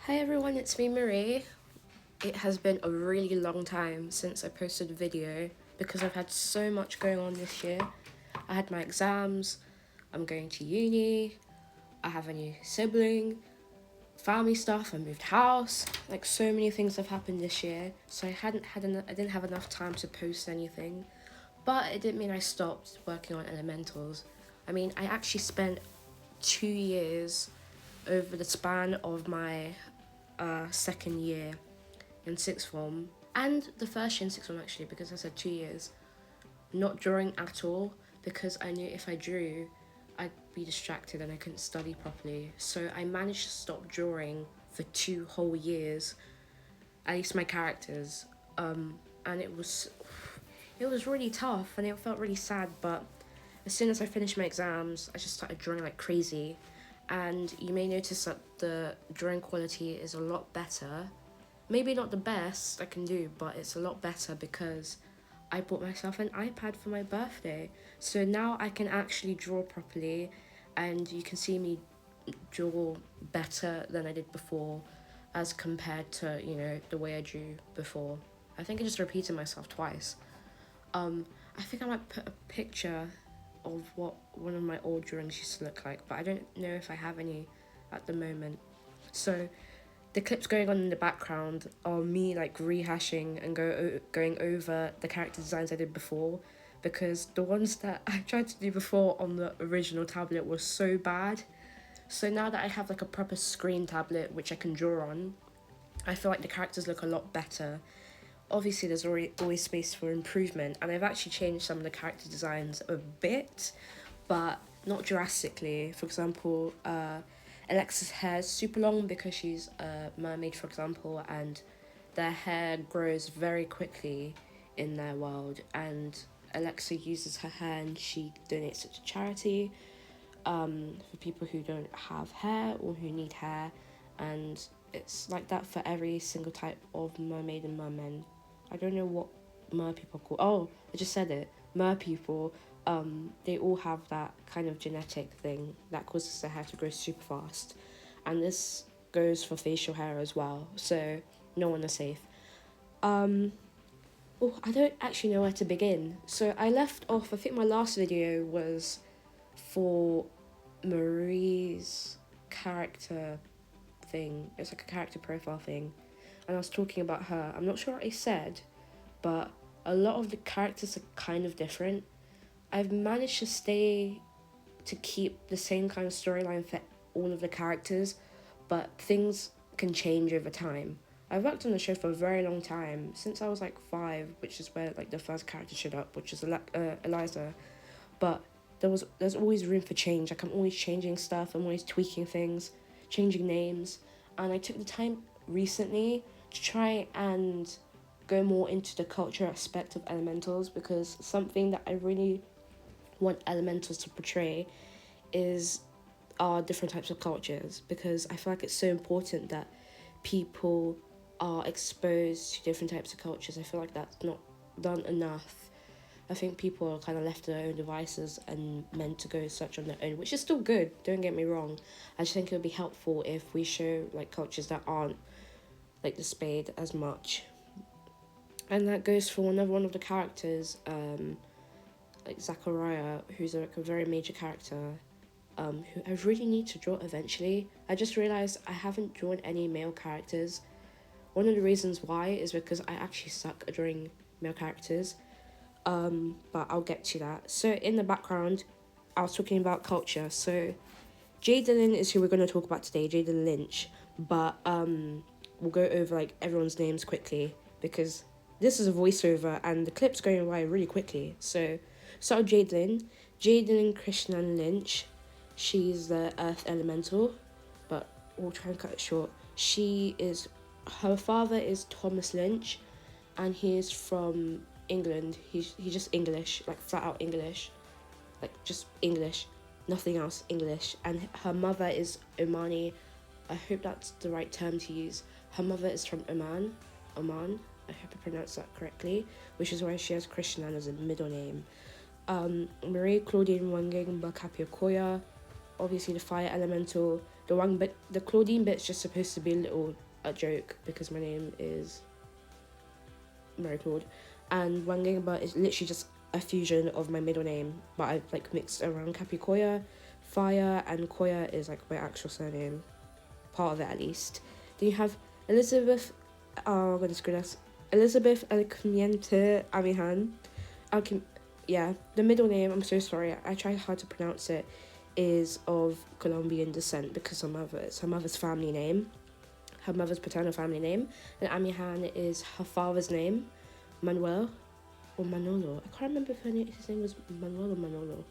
Hi everyone, it's me Marie. It has been a really long time since I posted a video because I've had so much going on this year. I had my exams, I'm going to uni, I have a new sibling, family stuff, I moved house. Like so many things have happened this year, so I didn't have enough time to post anything. But it didn't mean I stopped working on elementals. I mean, I actually spent 2 years over the span of my second year in sixth form and the first year in sixth form actually, because I said 2 years, not drawing at all because I knew if I drew I'd be distracted and I couldn't study properly. So I managed to stop drawing for 2 whole years, at least my characters. And it was really tough and it felt really sad, but as soon as I finished my exams I just started drawing like crazy. And you may notice that the drawing quality is a lot better. Maybe not the best I can do, but it's a lot better because I bought myself an iPad for my birthday. So now I can actually draw properly and you can see me draw better than I did before as compared to, the way I drew before. I think I just repeated myself twice. I think I might put a picture of what one of my old drawings used to look like, but I don't know if I have any at the moment. So the clips going on in the background are me like rehashing and going over the character designs I did before, because the ones that I tried to do before on the original tablet were so bad. So now that I have like a proper screen tablet which I can draw on, I feel like the characters look a lot better. Obviously there's always space for improvement, and I've actually changed some of the character designs a bit, but not drastically. For example, Alexa's hair is super long because she's a mermaid, for example, and their hair grows very quickly in their world, and Alexa uses her hair and she donates it to charity, for people who don't have hair or who need hair, and it's like that for every single type of mermaid and merman. I don't know what mer people call. Oh, I just said it. Mer people. They all have that kind of genetic thing that causes their hair to grow super fast, and this goes for facial hair as well. So no one is safe. Um, oh, I don't actually know where to begin. So I left off. I think my last video was for Marie's character thing. It's like a character profile thing, and I was talking about her. I'm not sure what I said, but a lot of the characters are kind of different. I've managed to keep the same kind of storyline for all of the characters, but things can change over time. I've worked on the show for a very long time, since I was like 5, which is where like the first character showed up, which is Eliza. But there's always room for change. Like I'm always changing stuff. I'm always tweaking things, changing names, and I took the time recently to try and go more into the culture aspect of elementals, because something that I really want elementals to portray is our different types of cultures, because I feel like it's so important that people are exposed to different types of cultures. I feel like that's not done enough. I think people are kind of left to their own devices and meant to go search on their own, which is still good, don't get me wrong. I just think it would be helpful if we show like cultures that aren't like displayed as much. And that goes for another one of the characters, like Zachariah, who's like a very major character, who I really need to draw eventually. I just realised I haven't drawn any male characters. One of the reasons why is because I actually suck at drawing male characters, but I'll get to that. So in the background, I was talking about culture. So Jadelyn is who we're going to talk about today, Jadelyn Lynch, but we'll go over like everyone's names quickly because this is a voiceover and the clip's going by really quickly. So Jadelyn Krishna Lynch. She's the Earth Elemental, but we'll try and cut it short. Her father is Thomas Lynch, and he is from England. He's just English, like flat out English, like just English, nothing else, English. And her mother is Omani. I hope that's the right term to use. Her mother is from Oman. I hope I pronounced that correctly, which is why she has Krishnan as a middle name. Marie Claudine Wanging Bakapia Koya, obviously the fire elemental. the Claudine bit's just supposed to be a joke because my name is Mary Claude, and Wangingba is literally just a fusion of my middle name, but I've like mixed around Kapikoya, Fire, and Koya is like my actual surname, part of it at least. Then you have Elizabeth, oh I'm gonna screw this, Elizabeth Alcmiente Amihan. Yeah, the middle name, I'm so sorry, I try hard to pronounce it, is of Colombian descent because it's her mother's family name, her mother's paternal family name, and Amihan is her father's name, Manuel or Manolo. I can't remember if his name was Manuel or Manolo.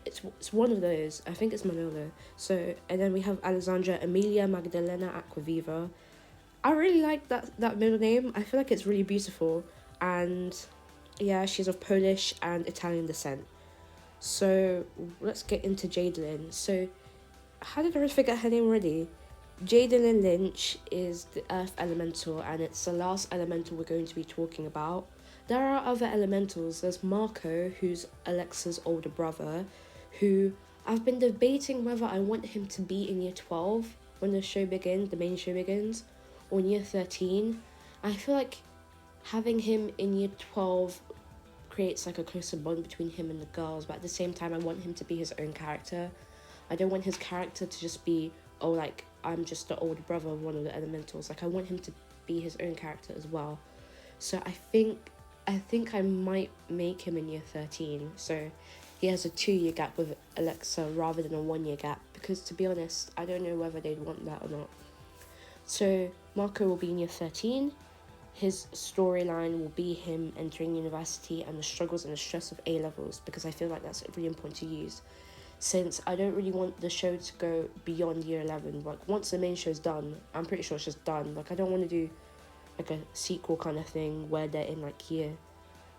It's one of those. I think it's Manolo. So, and then we have Alexandra Emilia Magdalena Aquaviva. I really like that middle name. I feel like it's really beautiful, and yeah, she's of Polish and Italian descent. So let's get into Jadelyn. So, how did I forget her name already? Jadelyn Lynch is the Earth Elemental, and it's the last elemental we're going to be talking about. There are other elementals. There's Marco, who's Alexa's older brother, who I've been debating whether I want him to be in year 12 when the main show begins, or in year 13. I feel like having him in year 12 creates like a closer bond between him and the girls, but at the same time I want him to be his own character. I don't want his character to just be, oh, like, I'm just the older brother of one of the elementals. Like, I want him to be his own character as well. So I think I might make him in year 13. So he has a 2-year gap with Alexa rather than a 1-year gap. Because to be honest, I don't know whether they'd want that or not. So Marco will be in year 13. His storyline will be him entering university and the struggles and the stress of A-levels. Because I feel like that's really important to use, since I don't really want the show to go beyond year 11. Like, once the main show's done, I'm pretty sure it's just done. Like, I don't want to do like a sequel kind of thing where they're in like year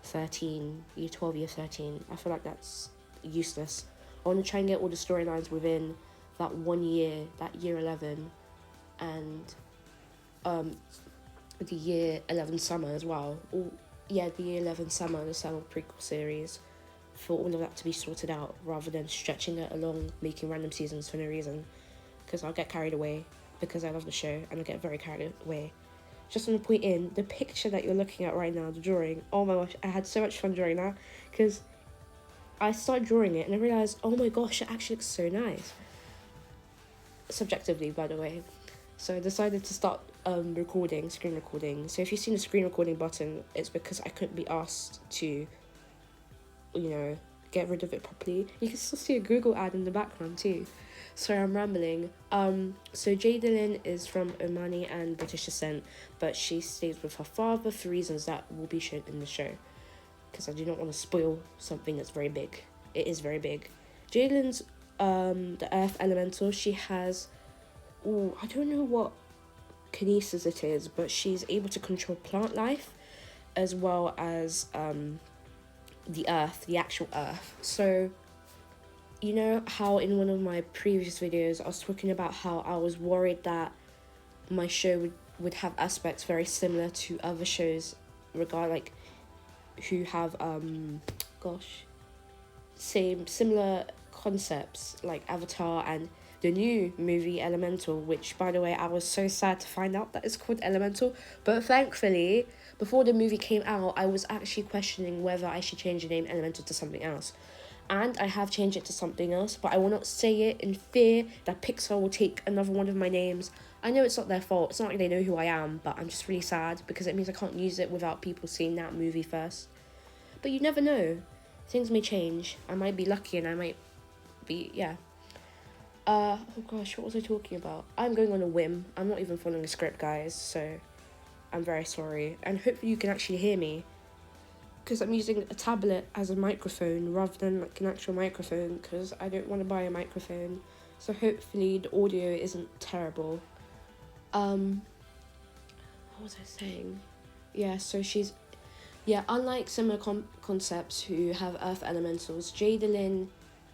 13, year 12, year 13. I feel like that's useless. I want to try and get all the storylines within that 1 year, that year 11, and the year 11 summer as well. The year 11 summer, the summer prequel series, for all of that to be sorted out rather than stretching it along, making random seasons for no reason, because I'll get carried away because I love the show and I'll get very carried away. Just want to point in, the picture that you're looking at right now, the drawing, oh my gosh, I had so much fun drawing that, because I started drawing it and I realised, oh my gosh, it actually looks so nice. Subjectively, by the way. So I decided to start screen recording. So if you've seen the screen recording button, it's because I couldn't be asked to, get rid of it properly. You can still see a Google ad in the background too. Sorry, I'm rambling. So Jadelyn is from Omani and British descent, but she stays with her father for reasons that will be shown in the show, because I do not want to spoil something that's very big. It is very big. Jadelyn's the Earth Elemental. She has, I don't know what kinesis it is, but she's able to control plant life as well as the Earth, the actual Earth. So, you know how in one of my previous videos I was talking about how I was worried that my show would have aspects very similar to other shows who have similar concepts like Avatar and the new movie Elemental, which, by the way, I was so sad to find out that it's called Elemental, but thankfully before the movie came out I was actually questioning whether I should change the name Elemental to something else. And I have changed it to something else, but I will not say it in fear that Pixar will take another one of my names. I know it's not their fault, it's not like they know who I am, but I'm just really sad because it means I can't use it without people seeing that movie first. But you never know, things may change. I might be lucky and I might be, oh gosh, what was I talking about? I'm going on a whim. I'm not even following a script, guys, so I'm very sorry. And hopefully you can actually hear me, because I'm using a tablet as a microphone rather than like an actual microphone, because I don't want to buy a microphone. So hopefully the audio isn't terrible. What was I saying? Unlike similar concepts who have earth elementals, Jadelyn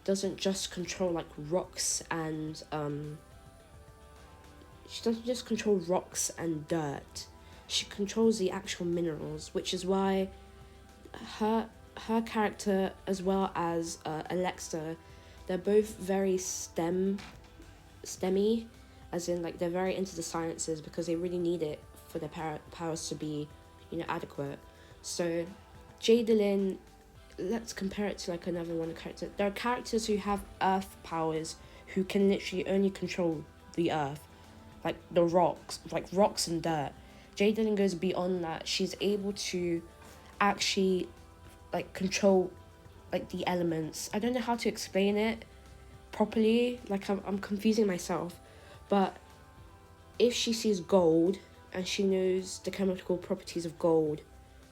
doesn't just control like rocks and she doesn't just control rocks and dirt. She controls the actual minerals, which is why her character as well as Alexa, they're both very STEM STEMmy, as in like they're very into the sciences because they really need it for their powers to be, adequate. So Jadelyn, let's compare it to like another one character. There are characters who have earth powers who can literally only control the earth, like the rocks, like rocks and dirt. Jadelyn goes beyond that. She's able to actually like control like the elements. I don't know how to explain it properly. Like I'm confusing myself, but if she sees gold and she knows the chemical properties of gold,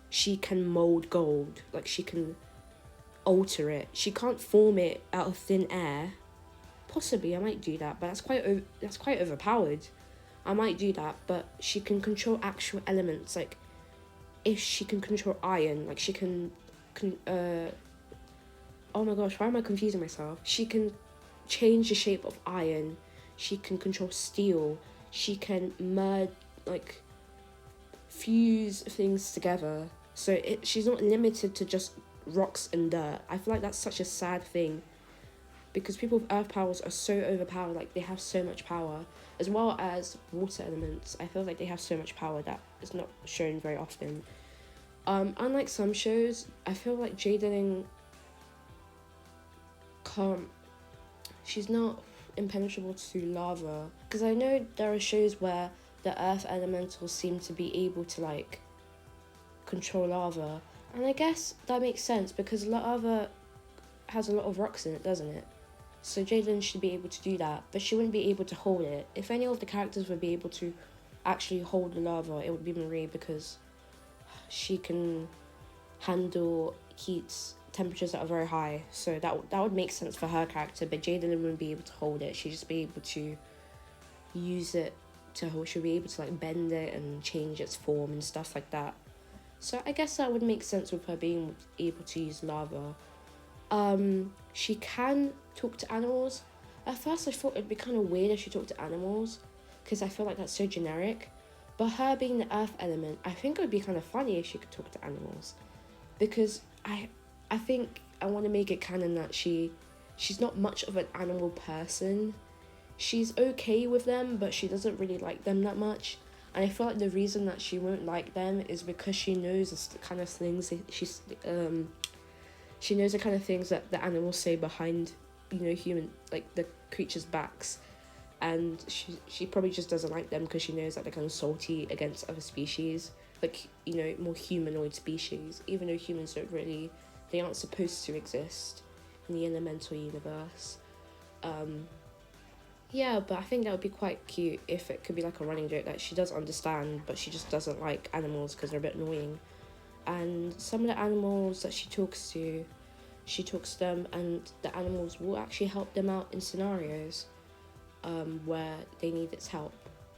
she can mold gold. Like she can alter it. She can't form it out of thin air. Possibly, I might do that, but that's quite overpowered. I might do that, but she can control actual elements. Like if she can control iron, like she can oh my gosh, why am I confusing myself? She can change the shape of iron. She can control steel. She can merge, like, fuse things together. So she's not limited to just rocks and dirt. I feel like that's such a sad thing because people with earth powers are so overpowered. Like, they have so much power, as well as water elements. I feel like they have so much power that is not shown very often. Unlike some shows, I feel like Jadelyn can't. She's not impenetrable to lava, because I know there are shows where the earth elementals seem to be able to like control lava, and I guess that makes sense because lava has a lot of rocks in it, doesn't it? So Jadelyn should be able to do that, but she wouldn't be able to hold it. If any of the characters would be able to actually hold the lava, it would be Marie, because she can handle heats, temperatures that are very high. So that would make sense for her character, but Jadelyn wouldn't be able to hold it. She'd just be able to use it to hold. She'll be able to like bend it and change its form and stuff like that. So I guess that would make sense with her being able to use lava. She can talk to animals. At first I thought it'd be kind of weird if she talked to animals, because I feel like that's so generic. But her being the earth element, I think it would be kind of funny if she could talk to animals, because I think I want to make it canon that she's not much of an animal person. She's okay with them, but she doesn't really like them that much. And I feel like the reason that she won't like them is because she knows the kind of things she knows the kind of things that the animals say behind, human, like the creatures' backs. And she probably just doesn't like them because she knows that they're kind of salty against other species, like, more humanoid species, even though humans they aren't supposed to exist in the elemental universe. Yeah, but I think that would be quite cute if it could be like a running joke that she does understand, but she just doesn't like animals because they're a bit annoying. And some of the animals that she talks to them, and the animals will actually help them out in scenarios where they need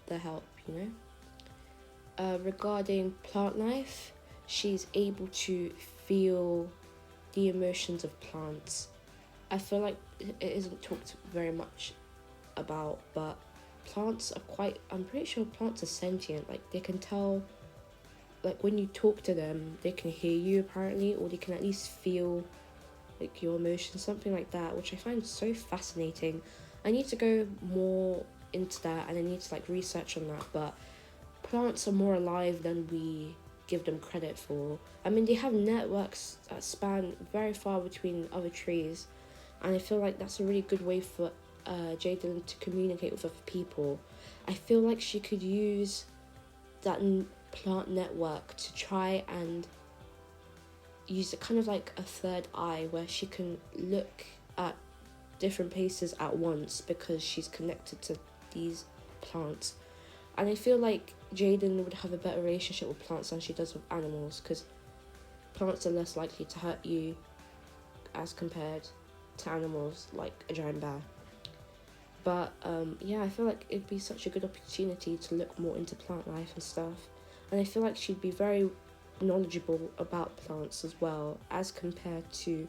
their help. Regarding plant life, she's able to feel the emotions of plants. I feel like it isn't talked very much about, but I'm pretty sure plants are sentient. Like, they can tell, like, when you talk to them, they can hear you apparently, or they can at least feel like your emotions, something like that, which I find so fascinating. I need to go more into that, and I need to like research on that, but plants are more alive than we give them credit for. I mean, they have networks that span very far between other trees, and I feel like that's a really good way for Jadelyn to communicate with other people. I feel like she could use that plant network to try and use it kind of like a third eye, where she can look at different places at once because she's connected to these plants. And I feel like Jadelyn would have a better relationship with plants than she does with animals, because plants are less likely to hurt you as compared to animals like a giant bear. But yeah, I feel like it'd be such a good opportunity to look more into plant life and stuff. And I feel like she'd be very knowledgeable about plants as well, as compared to,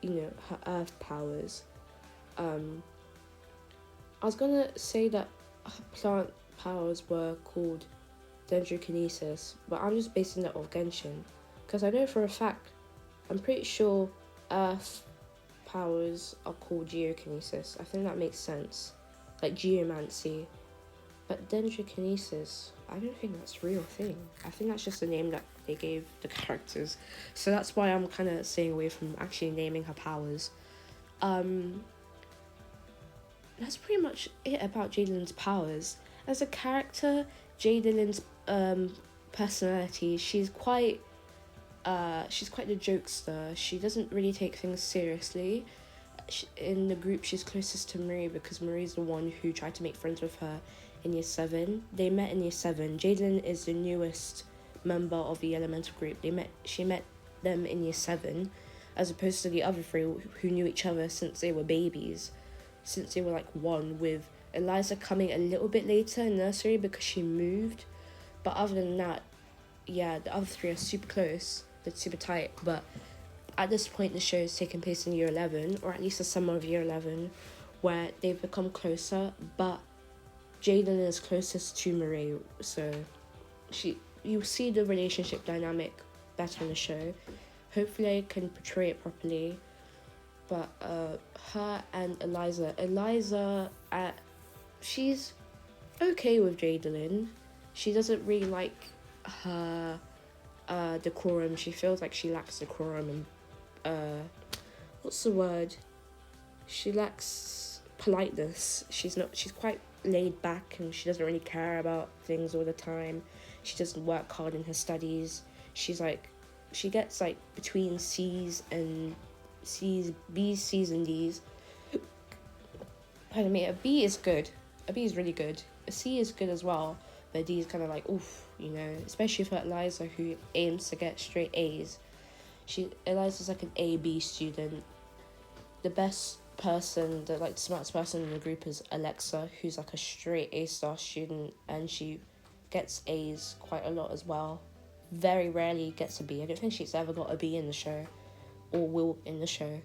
her earth powers. I was gonna say that her plant powers were called dendrokinesis, but I'm just basing that off Genshin, because I know for a fact, I'm pretty sure earth powers are called geokinesis. I think that makes sense. like geomancy. But dendrokinesis, I don't think that's a real thing. I think that's just a name that they gave the characters. So that's why I'm kind of staying away from actually naming her powers. That's pretty much it about Jadelyn's powers. As a character, Jadelyn's personality, she's quite the jokester. She doesn't really take things seriously. In the group, she's closest to Marie because Marie's the one who tried to make friends with her in year 7. They met in year 7. Jadelyn is the newest member of the elemental group. She met them in year 7, as opposed to the other 3 who knew each other since they were babies, since they were like 1, with Eliza coming a little bit later in nursery because she moved. But other than that, yeah, the other 3 are super close. They're super tight. But at this point, the show is taking place in year 11, or at least the summer of year 11, where they've become closer. But Jadelyn is closest to Marie, so you see the relationship dynamic better in the show. Hopefully I can portray it properly. But her and Eliza, she's okay with Jadelyn. She doesn't really like her decorum. She feels like she lacks decorum and what's the word? She lacks politeness. She's quite laid back, and she doesn't really care about things all the time. She doesn't work hard in her studies. She gets like between B's, C's and D's. Pardon me, a B is good. A B is really good. A C is good as well, but a D is kind of like, oof, especially for Eliza, who aims to get straight A's. Eliza's like an A-B student. The best person, the smartest person in the group is Alexa, who's like a straight A-star student, and she gets A's quite a lot as well. Very rarely gets a B. I don't think she's ever got a B in the show, or will in the show.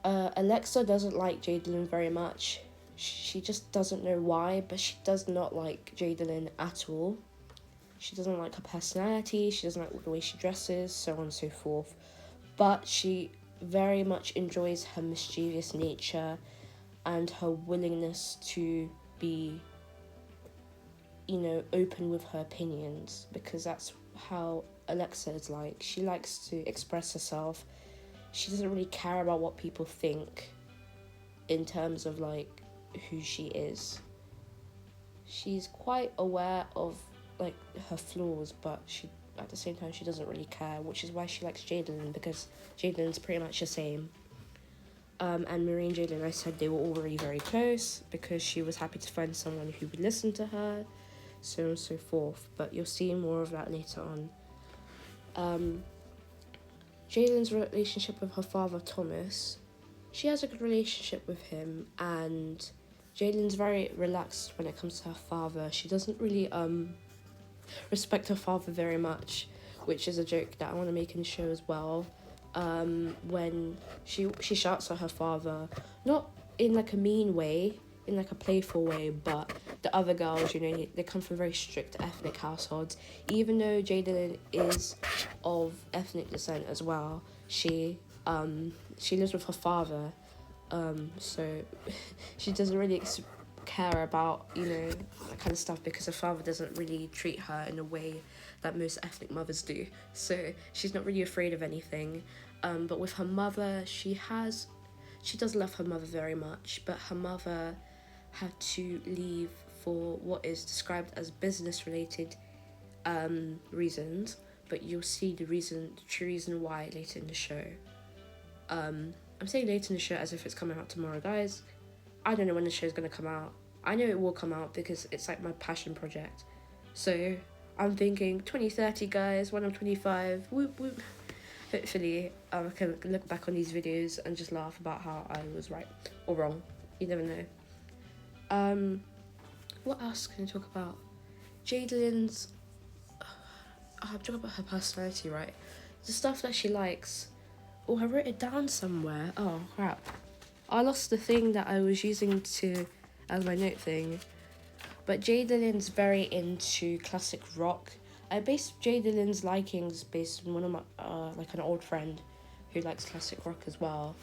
Alexa doesn't like Jadelyn very much. She just doesn't know why, but she does not like Jadelyn at all. She doesn't like her personality, she doesn't like the way she dresses, so on and so forth. But she very much enjoys her mischievous nature and her willingness to be, open with her opinions, because that's how Alexa is like. She likes to express herself. She doesn't really care about what people think in terms of like who she is. She's quite aware of like her flaws, but she at the same time she doesn't really care, which is why she likes Jadelyn, because Jadelyn's pretty much the same. And Marie and Jadelyn, I said they were already very close because she was happy to find someone who would listen to her, so on and so forth. But you'll see more of that later on. Jadelyn's relationship with her father, Thomas, she has a good relationship with him, and Jadelyn's very relaxed when it comes to her father. She doesn't really respect her father very much, which is a joke that I want to make in the show as well. When she shouts at her father, not in like a mean way, in like a playful way, but the other girls, they come from very strict ethnic households. Even though Jadelyn is of ethnic descent as well, she lives with her father, so she doesn't really care about that kind of stuff, because her father doesn't really treat her in a way that most ethnic mothers do, so she's not really afraid of anything. But with her mother, she does love her mother very much, but her mother had to leave for what is described as business related reasons, but you'll see the true reason why later in the show. I'm saying later in the show as if it's coming out tomorrow, guys. I don't know when the show's gonna come out. I know it will come out because it's like my passion project. So I'm thinking 2030, guys, when I'm 25, whoop whoop. Hopefully I can look back on these videos and just laugh about how I was right or wrong. You never know. What else can I talk about? Jadelyn's... I'm talking about her personality, right? The stuff that she likes. Oh, I wrote it down somewhere. Oh, crap. I lost the thing that I was using as my note thing. But Jadelyn's very into classic rock. I based Jadelyn's likings based on one of my, like an old friend who likes classic rock as well.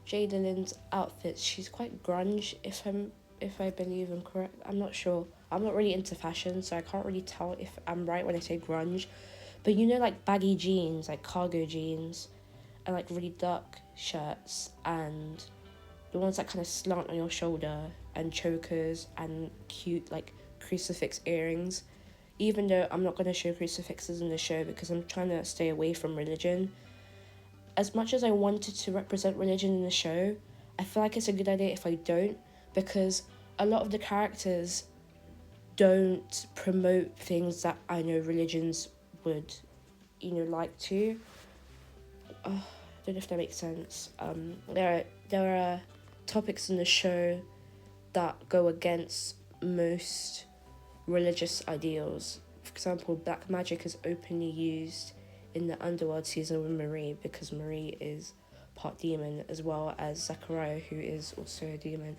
Jadelyn's outfits, she's quite grunge, if I believe I'm correct. I'm not sure. I'm not really into fashion, so I can't really tell if I'm right when I say grunge. But you know, like baggy jeans, like cargo jeans, and like really dark shirts, and the ones that kind of slant on your shoulder, and chokers, and cute like crucifix earrings. Even though I'm not going to show crucifixes in the show because I'm trying to stay away from religion. As much as I wanted to represent religion in the show, I feel like it's a good idea if I don't, because a lot of the characters don't promote things that I know religions would, like to. I don't know if that makes sense. There are topics in the show that go against most religious ideals. For example, black magic is openly used in the Underworld season with Marie, because Marie is part demon, as well as Zachariah, who is also a demon.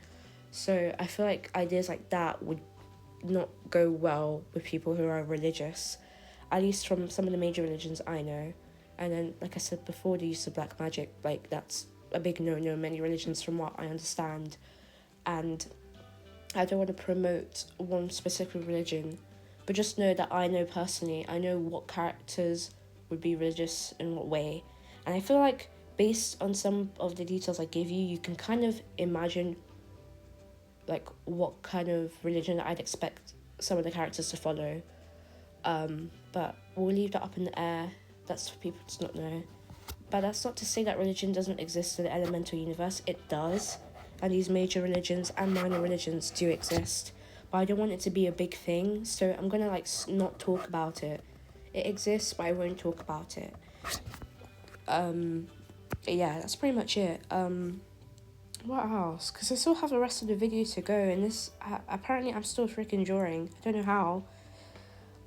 So I feel like ideas like that would not go well with people who are religious, at least from some of the major religions I know. And then, like I said before, the use of black magic, like that's a big no-no in many religions from what I understand. And I don't want to promote one specific religion, but just know that I know personally, I know what characters would be religious in what way. And I feel like based on some of the details I gave you, you can kind of imagine like what kind of religion I'd expect some of the characters to follow. But we'll leave that up in the air. That's for people to not know. But that's not to say that religion doesn't exist in the elemental universe. It does. And these major religions and minor religions do exist. But I don't want it to be a big thing. So I'm going to not talk about it. It exists, but I won't talk about it. Yeah, that's pretty much it. What else? Because I still have the rest of the video to go. And this, apparently I'm still freaking drawing. I don't know how.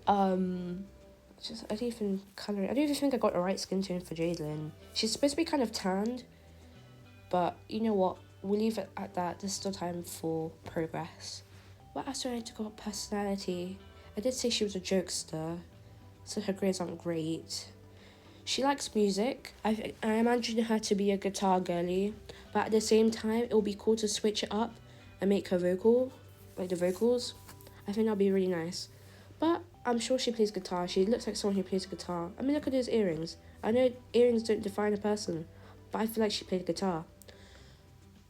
I don't even think I got the right skin tone for Jadelyn. She's supposed to be kind of tanned, but you know what? We'll leave it at that. There's still time for progress. What else do I need to go about personality? I did say she was a jokester, so her grades aren't great. She likes music. I imagine her to be a guitar girly, but at the same time, it will be cool to switch it up and make her vocal, like the vocals. I think that'll be really nice. But I'm sure she plays guitar. She looks like someone who plays guitar. I mean, look at those earrings. I know earrings don't define a person, but I feel like she played guitar.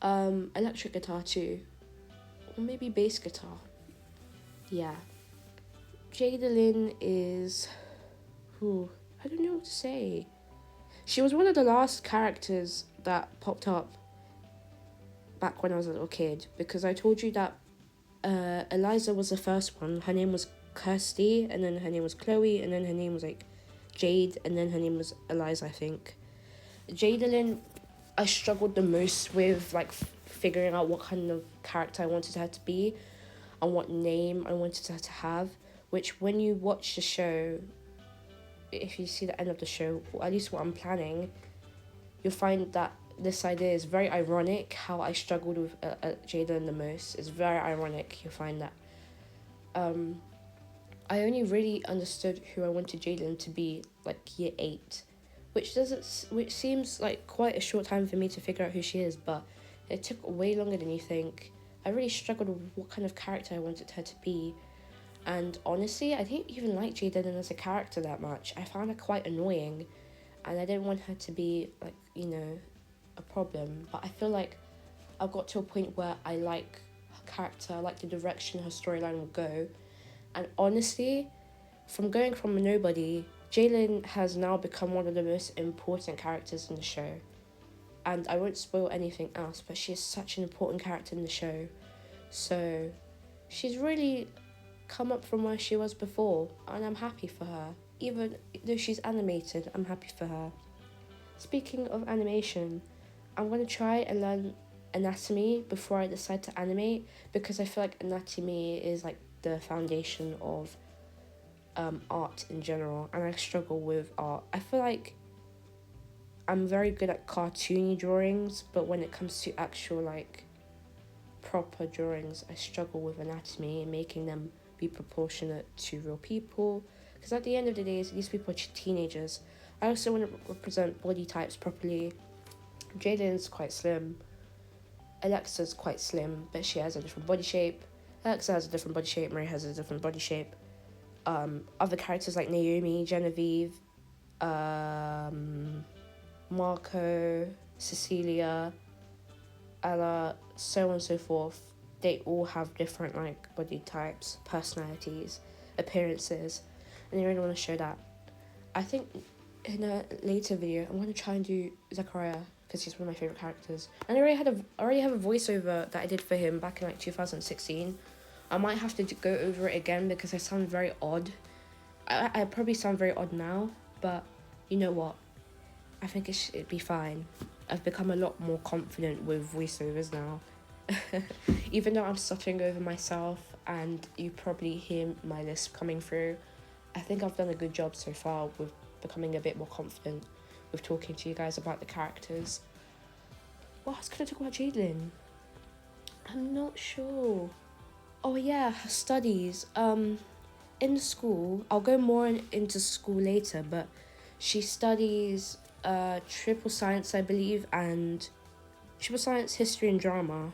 Electric guitar too. Or maybe bass guitar. Yeah. Jadelyn is... I don't know what to say. She was one of the last characters that popped up back when I was a little kid, because I told you that Eliza was the first one. Her name was Kirsty, and then her name was Chloe, and then her name was Jade, and then her name was Eliza, I think. Jadelyn, I struggled the most with figuring out what kind of character I wanted her to be and what name I wanted her to have, which when you watch the show, if you see the end of the show, or at least what I'm planning, you'll find that this idea is very ironic. How I struggled with Jadelyn the most is very ironic. You'll find that I only really understood who I wanted Jadelyn to be year 8, which seems like quite a short time for me to figure out who she is, but it took way longer than you think. I really struggled with what kind of character I wanted her to be. And honestly, I didn't even like Jadelyn as a character that much. I found her quite annoying, and I didn't want her to be a problem. But I feel like I've got to a point where I like her character, I like the direction her storyline will go. And honestly, from going from a nobody, Jadelyn has now become one of the most important characters in the show. And I won't spoil anything else, but she is such an important character in the show. So she's really come up from where she was before, and I'm happy for her. Even though she's animated, I'm happy for her. Speaking of animation, I'm going to try and learn anatomy before I decide to animate, because I feel like anatomy is the foundation of art in general, and I struggle with art. I feel like I'm very good at cartoony drawings, but when it comes to actual proper drawings, I struggle with anatomy and making them be proportionate to real people, because at the end of the day, these people are teenagers. I also want to represent body types properly, Jaden's quite slim. Alexa's quite slim, but she has a different body shape. Alexa has a different body shape. Marie has a different body shape. Other characters like Naomi, Genevieve, Marco, Cecilia, Ella, so on and so forth. They all have different like body types, personalities, appearances, and I really want to show that. I think in a later video I'm going to try and do Zachariah because he's one of my favorite characters, and I already have a voiceover that I did for him back in like 2016. I might have to go over it again because I sound very odd. I probably sound very odd now, but you know what? I think it'd be fine. I've become a lot more confident with voiceovers now. Even though I'm stuttering over myself and you probably hear my lisp coming through, I think I've done a good job so far with becoming a bit more confident with talking to you guys about the characters. What else could I talk about Jadelyn? I'm not sure. Oh yeah, her studies. In school, I'll go more into school later, but she studies triple science, I believe, and triple science, history, and drama.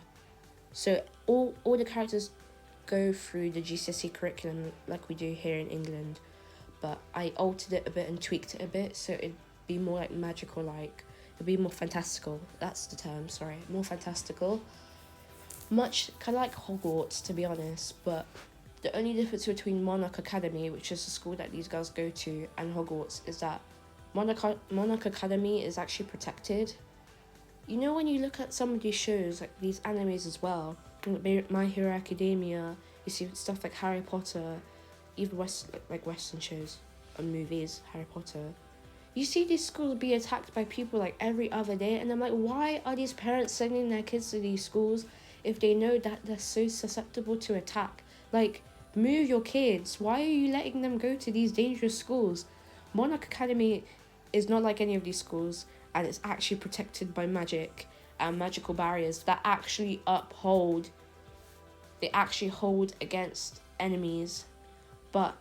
So all the characters go through the GCSE curriculum like we do here in England, but I altered it a bit and tweaked it a bit so it'd be more like magical, like it'd be more fantastical. That's the term, sorry, more fantastical. Much kind of like Hogwarts, to be honest, but the only difference between Monarch Academy, which is the school that these girls go to, and Hogwarts is that Monarch Academy is actually protected. You know, when you look at some of these shows, like these animes as well, My Hero Academia, you see stuff like Harry Potter, even Western shows and movies, Harry Potter. You see these schools be attacked by people like every other day, and I'm like, why are these parents sending their kids to these schools if they know that they're so susceptible to attack? Like, move your kids. Why are you letting them go to these dangerous schools? Monarch Academy is not like any of these schools, and it's actually protected by magic and magical barriers that actually hold against enemies. But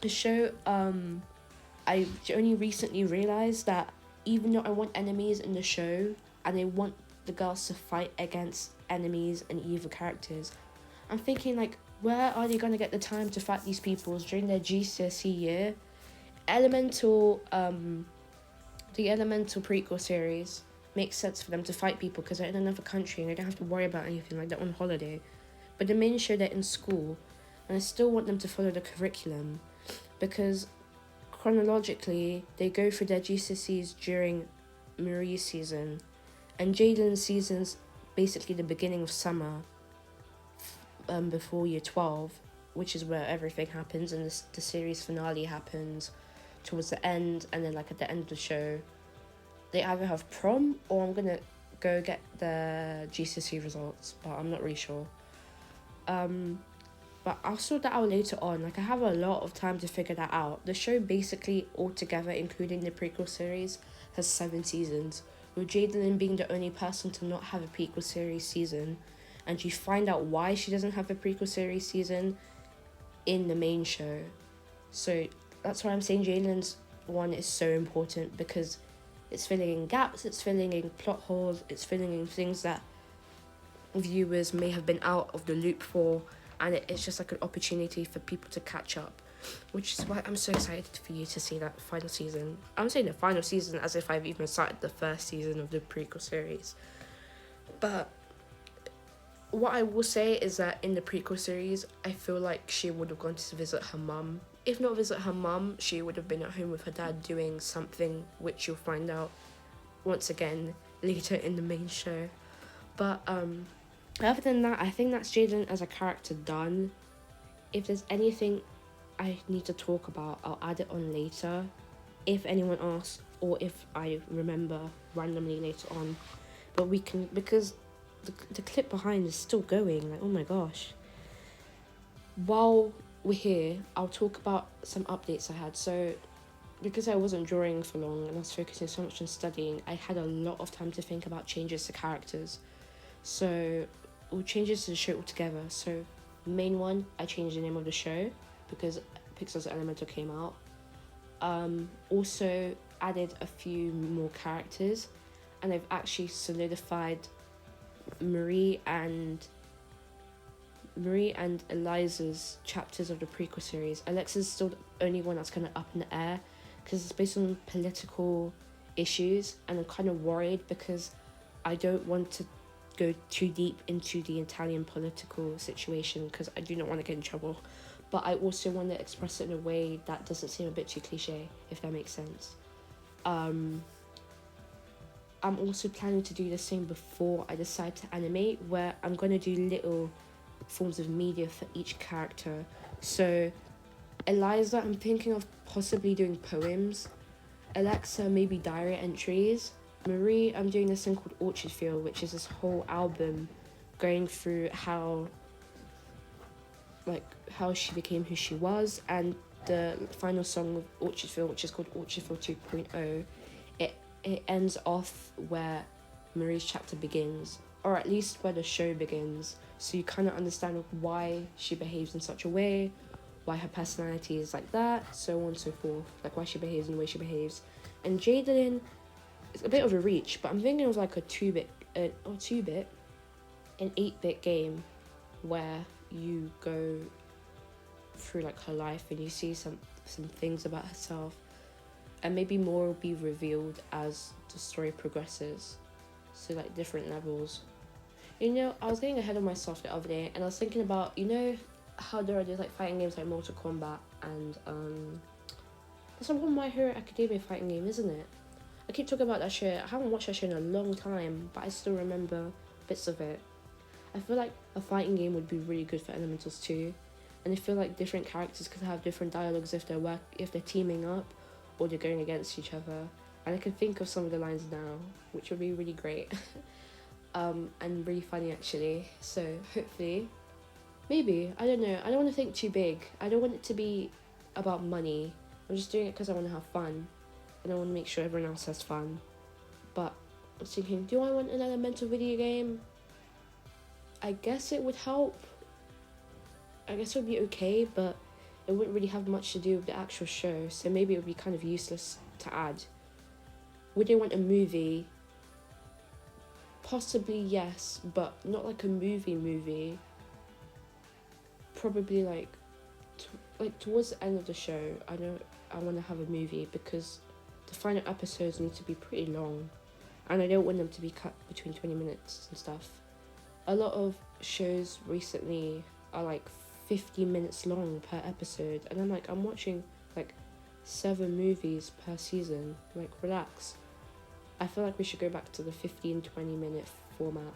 the show, I only recently realised that even though I want enemies in the show and I want the girls to fight against enemies and evil characters, I'm thinking like, where are they going to get the time to fight these people during their GCSE year? The Elemental prequel series makes sense for them to fight people because they're in another country and they don't have to worry about anything, like they're on holiday. But the main show, they're in school, and I still want them to follow the curriculum because chronologically they go through their GCSEs during Marie's season, and Jadelyn's season's basically the beginning of summer, before year 12, which is where everything happens, and the series finale happens towards the end, and then like at the end of the show they either have prom or I'm gonna go get the GCSE results, but I'm not really sure. But I'll sort that out later on. Like, I have a lot of time to figure that out. The show basically altogether, including the prequel series, has 7 seasons, with Jadelyn being the only person to not have a prequel series season, and you find out why she doesn't have a prequel series season in the main show. So that's why I'm saying Jadelyn's one is so important, because it's filling in gaps, it's filling in plot holes, it's filling in things that viewers may have been out of the loop for, and it's just like an opportunity for people to catch up, which is why I'm so excited for you to see that final season. I'm saying the final season as if I've even started the first season of the prequel series. But what I will say is that in the prequel series, I feel like she would have gone to visit her mum. If not visit her mum, she would have been at home with her dad doing something, which you'll find out once again later in the main show. But other than that, I think that's Jadelyn as a character done. If there's anything I need to talk about, I'll add it on later, if anyone asks, or if I remember randomly later on. But we can, because the clip behind is still going, like, oh my gosh. While we're here, I'll talk about some updates I had. So because I wasn't drawing for long and I was focusing so much on studying, I had a lot of time to think about changes to characters. So, or changes to the show altogether. So, main one, I changed the name of the show because Pixar's Elemental came out. Also added a few more characters. and they've actually solidified Marie and Eliza's chapters of the prequel series. Alexa's still the only one that's kind of up in the air because it's based on political issues, and I'm kind of worried because I don't want to go too deep into the Italian political situation because I do not want to get in trouble, but I also want to express it in a way that doesn't seem a bit too cliche, if that makes sense. I'm also planning to do the same before I decide to animate, where I'm going to do little forms of media for each character. So Eliza, I'm thinking of possibly doing poems. Alexa, maybe diary entries. Marie, I'm doing this thing called Orchard Field, which is this whole album going through how she became who she was, and the final song of Orchard Field, which is called Orchard Field 2.0, it ends off where Marie's chapter begins, or at least where the show begins, so you kind of understand why she behaves in such a way, why her personality is like that, so on and so forth, like why she behaves in the way she behaves. And Jadelyn, it's a bit of a reach, but I'm thinking of like an 8-bit game where you go through like her life and you see some things about herself, and maybe more will be revealed as the story progresses, so like different levels. You know, I was getting ahead of myself the other day, and I was thinking about, you know how there are these like fighting games like Mortal Kombat, and there's one My Hero Academia fighting game, isn't it? I keep talking about that shit. I haven't watched that shit in a long time, but I still remember bits of it. I feel like a fighting game would be really good for Elementals too, and I feel like different characters could have different dialogues if they're teaming up or they're going against each other. And I can think of some of the lines now, which would be really great. And really funny actually. So hopefully, maybe, I don't know. I don't want to think too big. I don't want it to be about money. I'm just doing it because I want to have fun, and I want to make sure everyone else has fun. But I was thinking, do I want an Elemental video game? I guess it would help. I guess it would be okay, but it wouldn't really have much to do with the actual show, so maybe it would be kind of useless to add. Would they want a movie? Possibly yes, but not like a movie. Probably like towards the end of the show, I know I want to have a movie because the final episodes need to be pretty long, and I don't want them to be cut between 20 minutes and stuff. A lot of shows recently are like 50 minutes long per episode, and I'm watching like 7 movies per season. Like, relax. I feel like we should go back to the 15-20 minute format.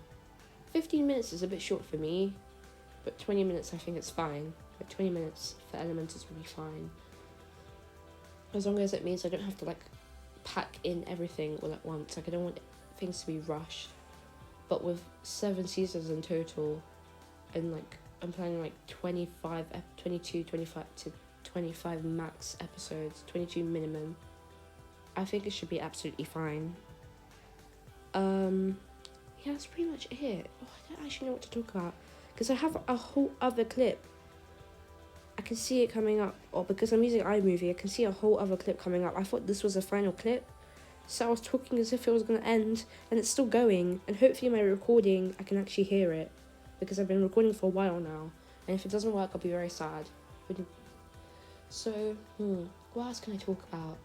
15 minutes is a bit short for me, but 20 minutes I think it's fine. Like 20 minutes for Elementals would be fine, as long as it means I don't have to like pack in everything all at once. Like, I don't want things to be rushed. But with 7 seasons in total, and like I'm planning like 25 to 25 max episodes, 22 minimum, I think it should be absolutely fine. Yeah, that's pretty much it. Oh, I don't actually know what to talk about, because I have a whole other clip. I can see it coming up, or because I'm using iMovie, I can see a whole other clip coming up. I thought this was the final clip, so I was talking as if it was going to end, and it's still going, and hopefully my recording, I can actually hear it, because I've been recording for a while now, and if it doesn't work, I'll be very sad. So, what else can I talk about?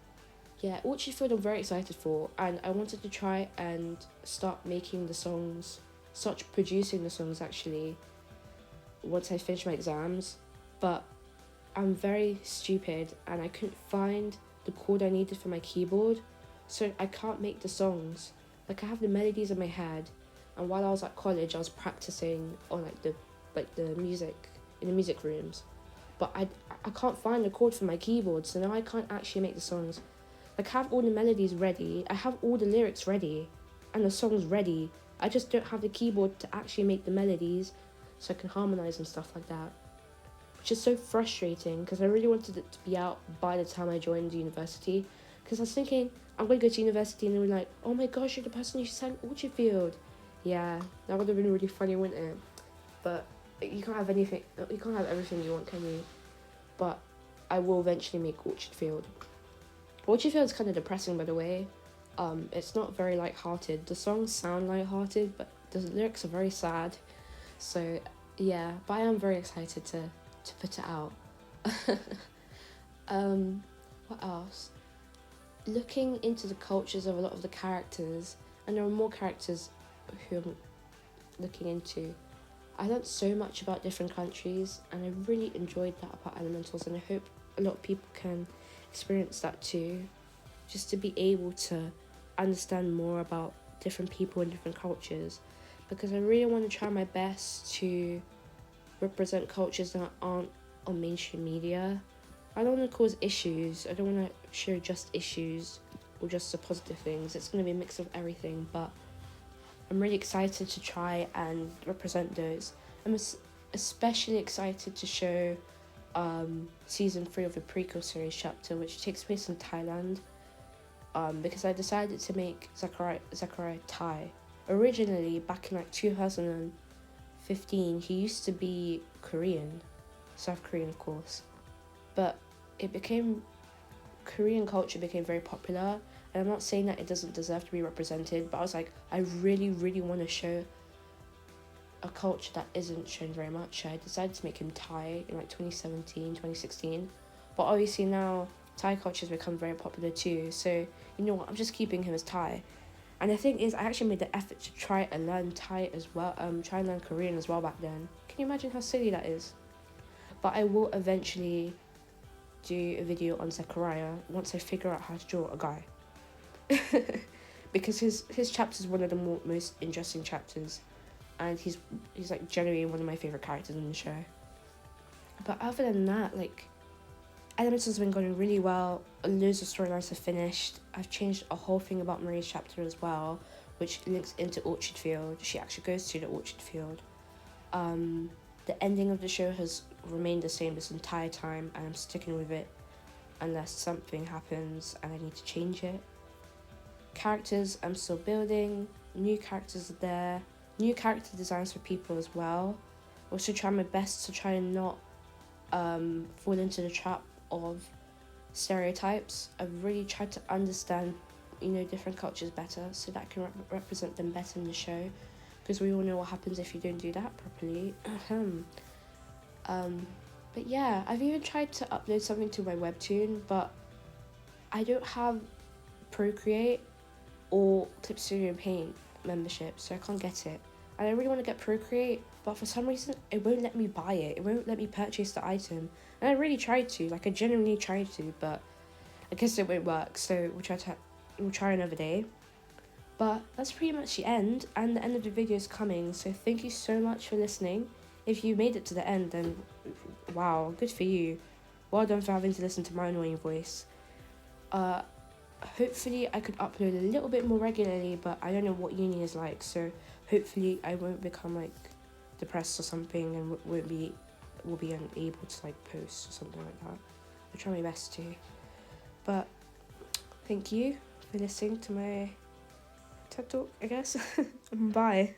Yeah, Orchard Field I'm very excited for, and I wanted to try and start producing the songs actually, once I finish my exams, but I'm very stupid, and I couldn't find the chord I needed for my keyboard, so I can't make the songs. Like, I have the melodies in my head, and while I was at college, I was practicing on the music in the music rooms, but I can't find the chord for my keyboard, so now I can't actually make the songs. Like, I have all the melodies ready, I have all the lyrics ready, and the songs ready. I just don't have the keyboard to actually make the melodies, so I can harmonize and stuff like that, which is so frustrating, because I really wanted it to be out by the time I joined university, because I was thinking, I'm going to go to university, and they were like, oh my gosh, you're the person who sang Orchard Field. Yeah, that would have been really funny, wouldn't it? But you can't have everything you want, can you? But I will eventually make Orchard Field. Orchard Field is kind of depressing, by the way. It's not very light-hearted. The songs sound light-hearted, but the lyrics are very sad. So yeah, but I am very excited to put it out. What else? Looking into the cultures of a lot of the characters, and there are more characters who I'm looking into. I learned so much about different countries, and I really enjoyed that about Elementals, and I hope a lot of people can experience that too, just to be able to understand more about different people and different cultures, because I really want to try my best to represent cultures that aren't on mainstream media. I don't want to cause issues. I don't want to show just issues or just the positive things. It's going to be a mix of everything, but I'm really excited to try and represent those. I'm especially excited to show season 3 of the Prequel series chapter, which takes place in Thailand, because I decided to make Zachariah Thai. Originally, back in like 2015, he used to be Korean, South Korean of course, but Korean culture became very popular, and I'm not saying that it doesn't deserve to be represented, but I was like, I really, really want to show a culture that isn't shown very much. I decided to make him Thai in like 2017, 2016, but obviously now Thai culture has become very popular too, so you know what, I'm just keeping him as Thai. And the thing is, I actually made the effort to try and learn Thai as well, try and learn Korean as well back then. Can you imagine how silly that is? But I will eventually do a video on Zachariah once I figure out how to draw a guy. Because his chapter is one of the most interesting chapters, and he's like generally one of my favourite characters in the show. But other than that, like, Elementals has been going really well. Loads of storylines have finished. I've changed a whole thing about Maria's chapter as well, which links into Orchard Field. She actually goes to the Orchard Field. The ending of the show has remained the same this entire time, and I'm sticking with it unless something happens and I need to change it. Characters I'm still building. New characters are there. New character designs for people as well. Also try my best to try and not fall into the trap of stereotypes. I've really tried to understand, different cultures better so that I can represent them better in the show, because we all know what happens if you don't do that properly. But yeah, I've even tried to upload something to my webtoon, but I don't have Procreate or Clip Studio Paint membership, so I can't get it. And I really want to get Procreate, but for some reason it won't let me buy it. It won't let me purchase the item. And I really tried to, like I genuinely tried to, but I guess it won't work. So we'll try another day. But that's pretty much the end, and the end of the video is coming. So thank you so much for listening. If you made it to the end, then wow, good for you. Well done for having to listen to my annoying voice. Hopefully I could upload a little bit more regularly, but I don't know what uni is like, so hopefully I won't become like depressed or something and will be unable to like post or something like that. I'll try my best to. But thank you for listening to my TED talk, I guess. Bye.